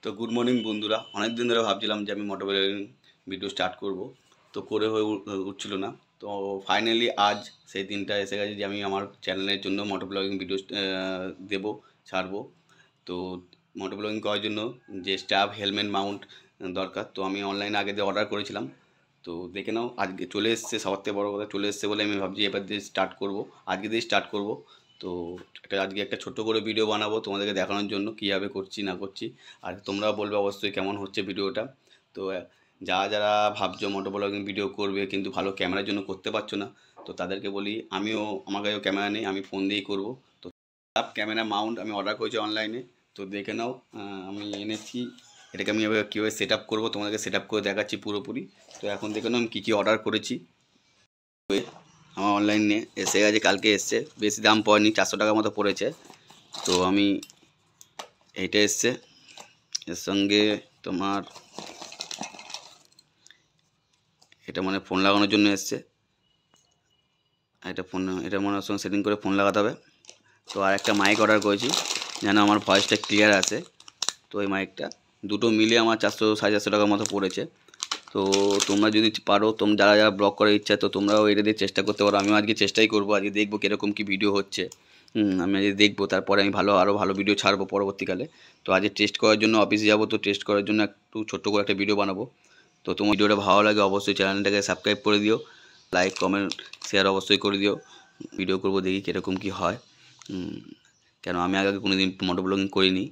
তো good morning বন্ধুরা, অনেক দিন ধরে ভাবছিলাম যে আমি মোটো ব্লগিং ভিডিও স্টার্ট করব, তো করে হয়ে উঠছিল না। তো ফাইনালি আজ সেই দিনটা এসে গেছে যে আমি আমার চ্যানেলের জন্য মোটো ব্লগিং ভিডিও দেবো, ছাড়বো। তো মোটো ব্লগিং করার জন্য যে স্টাফ হেলমেট মাউন্ট দরকার, তো আমি অনলাইনে আগে দিয়ে অর্ডার করেছিলাম। তো দেখে নাও, আজকে চলে এসছে। সবার থেকে বড়ো কথা, চলে এসছে বলে আমি ভাবছি এবার দিয়ে স্টার্ট করব, আজকে দিয়ে স্টার্ট করব। তো আজকে একটা ছোট্ট করে ভিডিও বানাবো তোমাদেরকে দেখানোর জন্য কীভাবে করছি না করছি। আর তোমরাও বলবে অবশ্যই কেমন হচ্ছে ভিডিওটা। তো যারা ভাবছো মোটো ব্লগিং ভিডিও করবে কিন্তু ভালো ক্যামেরার জন্য করতে পারছো না, তো তাদেরকে বলি আমার কাছেও ক্যামেরা নেই, আমি ফোন দিয়েই করব। তো সব ক্যামেরা মাউন্ট আমি অর্ডার করেছি অনলাইনে, তো দেখে নাও। আমি এনেছি, এটাকে আমি এবার কীভাবে সেট আপ করবো তোমাদেরকে সেট আপ করে দেখাচ্ছি পুরোপুরি। তো এখন দেখে নাও আমি কী কী অর্ডার করেছি। আমার অনলাইনে এসে গেছে, কালকে এসছে, বেশি দাম পড়েনি, 400 টাকার মতো পড়েছে। তো আমি এইটা এসছে, এর সঙ্গে তোমার এটা মানে ফোন লাগানোর জন্য এসছে। এটা মনে সঙ্গে সেটিং করে ফোন লাগাতে হবে। তো আর একটা মাইক অর্ডার করেছি যেন আমার ভয়েসটা ক্লিয়ার আসে। তো এই মাইকটা দুটো মিলে আমার 400-450 টাকার মতো পড়েছে। তো তোমরা যদি পারো, যারা যারা ব্লগ করার ইচ্ছা, তো তোমরাও এটা দিয়ে চেষ্টা করতে পারো। আমিও আজকে চেষ্টাই করবো, আজকে দেখবো কীরকম কী ভিডিও হচ্ছে। আমি আজকে দেখবো, তারপরে আমি আরও ভালো ভিডিও ছাড়বো পরবর্তীকালে। তো আজকে টেস্ট করার জন্য অফিসে যাবো, তো টেস্ট করার জন্য একটু ছোট্ট করে একটা ভিডিও বানাবো। তো তোমার ভিডিওটা ভালো লাগে অবশ্যই চ্যানেলটাকে সাবস্ক্রাইব করে দিও, লাইক কমেন্ট শেয়ার অবশ্যই করে দিও। ভিডিও করবো, দেখি কীরকম কী হয়। কেন আমি আগে কোনো দিন মোটো ব্লগিং করিনি,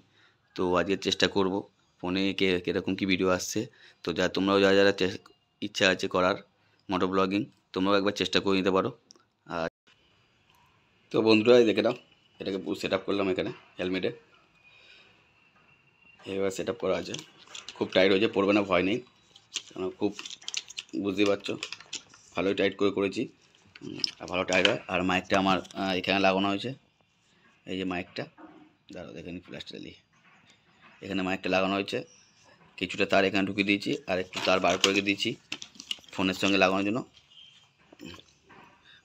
তো আজকে চেষ্টা করব ফোনে কীরকম কী ভিডিও আসছে। তো তোমরাও যারা যারা ইচ্ছা আছে করার মোটো ব্লগিং, তোমরাও একবার চেষ্টা করে নিতে পারো। আর তো বন্ধুরা দেখে নাও, এটাকে পুরো সেট আপ করলাম এখানে হেলমেটে। এবার সেট আপ করা আছে, খুব টাইট হয়েছে, পড়বে না ভয় নেই, কেন খুব বুঝতেই পারছো ভালোই টাইট করে করেছি, আর ভালো টাইট হয়। আর মাইকটা আমার এখানে লাগানো হয়েছে, এই যে মাইকটা, দাঁড়াও দেখে নি ফ্ল্যাশটা দিয়ে, এখানে মাইকটা লাগানো হয়েছে। কিছুটা তার এখানে ঢুকিয়ে দিয়েছি, আর একটু তার বার করে দিয়েছি ফোনের সঙ্গে লাগানোর জন্য।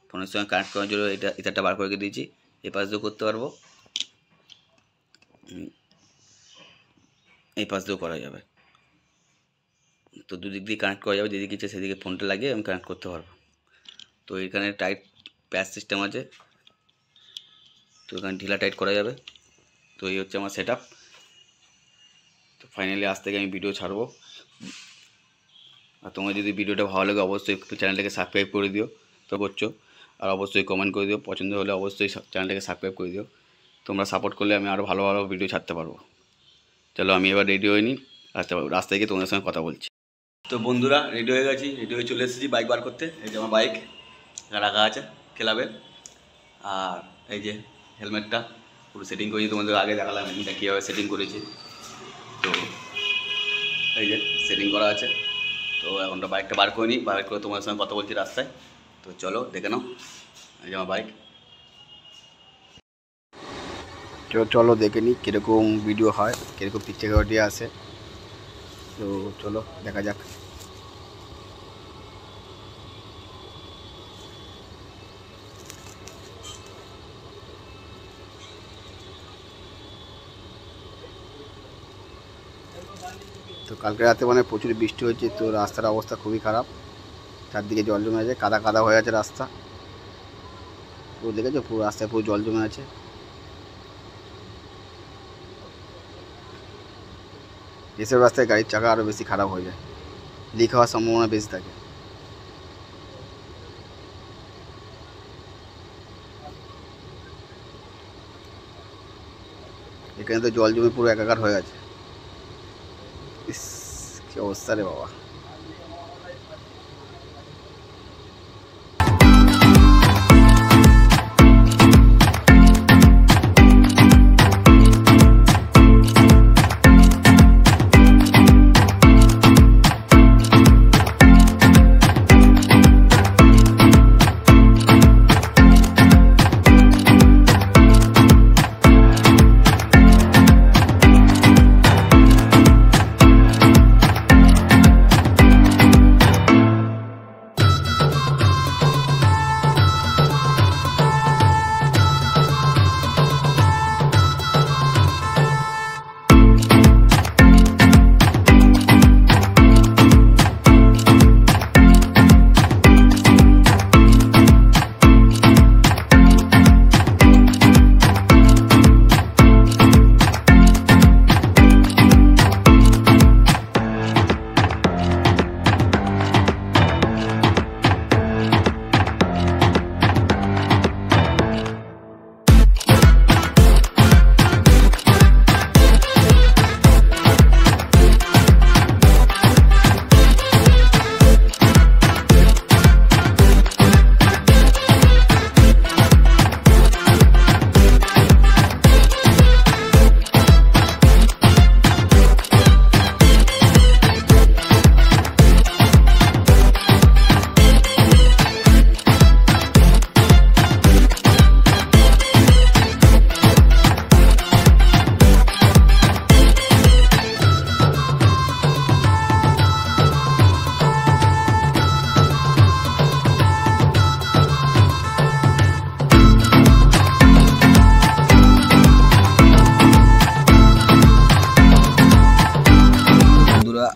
ফোনের সঙ্গে কানেক্ট করার জন্য এটা বার করে দিয়েছি, এই পাশ দিয়েও করতে পারবো, এই পাশ দিয়েও করা যাবে। তো দুদিক দিয়ে কানেক্ট করা যাবে, যেদিকে ইচ্ছে সেদিকে ফোনটা লাগিয়ে আমি কানেক্ট করতে পারবো। তো এখানে টাইট প্যাচ সিস্টেম আছে, তো এখানে ঢিলা টাইট করা যাবে। তো এই হচ্ছে আমার সেট আপ। তো ফাইনালি আজ থেকে আমি ভিডিও ছাড়বো। আর তোমার যদি ভিডিওটা ভালো লাগে অবশ্যই চ্যানেলটাকে সাবস্ক্রাইব করে দিও, তো করছো। আর অবশ্যই কমেন্ট করে দিও, পছন্দ হলে অবশ্যই চ্যানেলটাকে সাবস্ক্রাইব করে দিও। তোমরা সাপোর্ট করলে আমি আরও ভালো ভালো ভিডিও ছাড়তে পারবো। চলো আমি এবার রেডি হয়ে নিই, রাস্তায় গিয়ে তোমাদের সঙ্গে কথা বলছি। তো বন্ধুরা রেডি হয়ে গেছি, রেডি হয়ে চলে এসেছি বাইক বার করতে। এই যে আমার বাইক রাখা আছে ক্লাবে, আর এই যে হেলমেটটা পুরো সেটিং করেছি, তোমাদের আগে দেখালাম এটা কীভাবে সেটিং করেছি। তো এই যে সেটিং করা আছে। তো এখন তো বাইকটা বার করে নিই, বার করে তোমার সঙ্গে কথা বলছি রাস্তায়। তো চলো দেখে নাও, এই যে আমার বাইক। চলো দেখে নিই কীরকম ভিডিও হয়, কীরকম পিকচার কোয়ালিটি আসে। তো চলো দেখা যাক। তো কালকে রাতে মানে প্রচুর বৃষ্টি হয়েছে, তো রাস্তার অবস্থা খুবই খারাপ, চারদিকে জল জমে আছে, কাদা কাদা হয়ে আছে রাস্তা পুরো, দেখেছো পুরো রাস্তায় পুরো জল জমে আছে। এসব রাস্তায় গাড়ির চাকা আরও বেশি খারাপ হয়ে যায়, লিক হওয়ার সম্ভাবনা বেশি থাকে। এখানে তো জল জমে পুরো একাকার হয়ে আছে। ইস কি অবস্থা রে বাবা।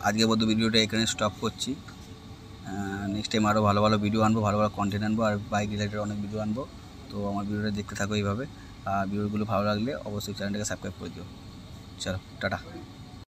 আজকের মতো ভিডিওটা এখানে স্টপ করছি। নেক্সট টাইম আরও ভালো ভালো ভিডিও আনবো, ভালো ভালো কন্টেন্ট আনবো, আর বাইক রিলেটেড অনেক ভিডিও আনবো। তো আমার ভিডিওটা দেখতে থাকো এইভাবে। আর ভিডিওগুলো ভালো লাগলে অবশ্যই চ্যানেলটাকে সাবস্ক্রাইব করে দিও। চলো টাটা।